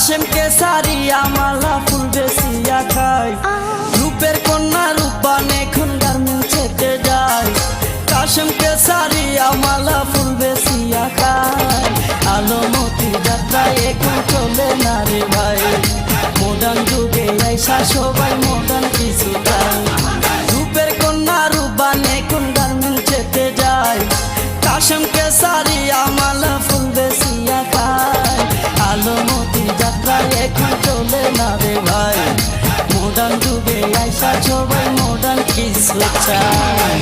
কাশেম কেসারিয়া মালা ফুল বেশিয়া খায় রূপের কন্যা রূপবান এখন গার্মেন্টসেতে যায় কাশেম কেসারিয়া মালা ফুল বেশিয়া খায় আলমতির যাত্রায় এখন চলে না রে ভাই মডার্ন যুগে আইসা সবাই মডার্ন কিছু চায় রূপের কন্যা রূপবান এখন গার্মেন্টসেতে যায় কাশেম কেসারিয়া মালা ফুল বেশিয়া খায় আলমতির যাত্রায় এখন চলে না রে ভাই মডার্ন যুগে আইসা সবাই মডার্ন কিছু চায়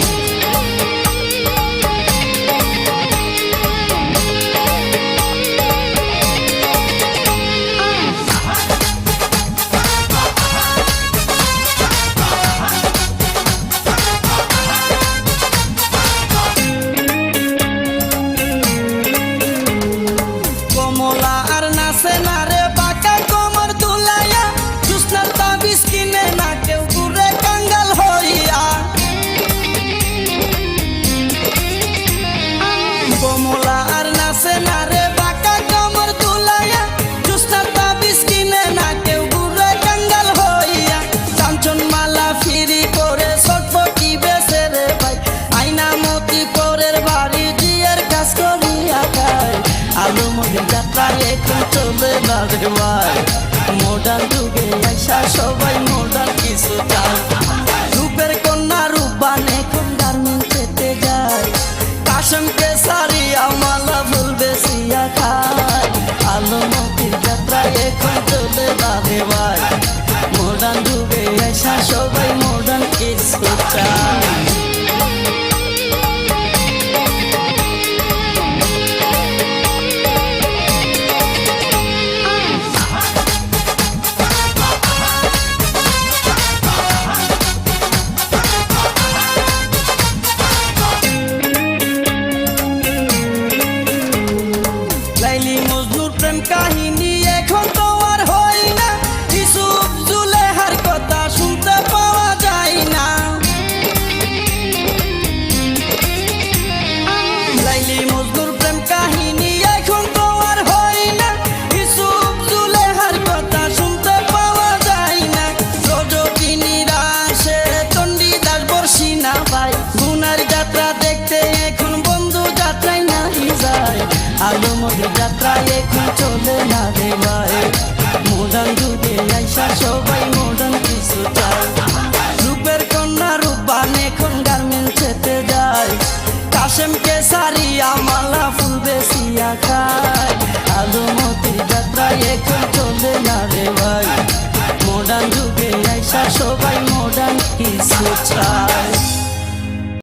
আলমতির যাত্রায় এখন চলে না রে ভাই মডার্ন যুগে আইসা সবাই মডার্ন কিছু চায় রূপের কন্যা রূপবান এখন গার্মেন্টসেতে যায় কাশেম কেসারিয়া মালা ফুল বেশিয়া খায় আলমতির যাত্রায় এখন চলে না রে ভাই মডার্ন যুগে আইসা সবাই মডার্ন কিছু চায় কাহিনী এখন তো আর হয় না ইউসুফ জুলেহার কথা শুনতে পাওয়া যায় না লাইলি মজনুর প্রেম কাহিনী এখন তো আর হয় না ইউসুফ জুলেহার কথা শুনতে পাওয়া যায় না রজকিনীরা আসে চণ্ডীদাস বর্ষি না ভাই গুনার যাত্রা দেখতে এখন বন্ধু যাত্রায় নাহি যায় আলমতির যাত্রায় এখন চলে না রে ভাই মডার্ন যুগে আইসা সবাই মডার্ন কিছু চায় রূপের কন্যা রূপবান এখন গার্মেন্টসেতে যায় কাশেম কেসারিয়া মালা ফুল বেশিয়া খায় আলমতির যাত্রায় এখন চলে না রে ভাই মডার্ন যুগে আইসা সবাই মডার্ন কিছু চায়।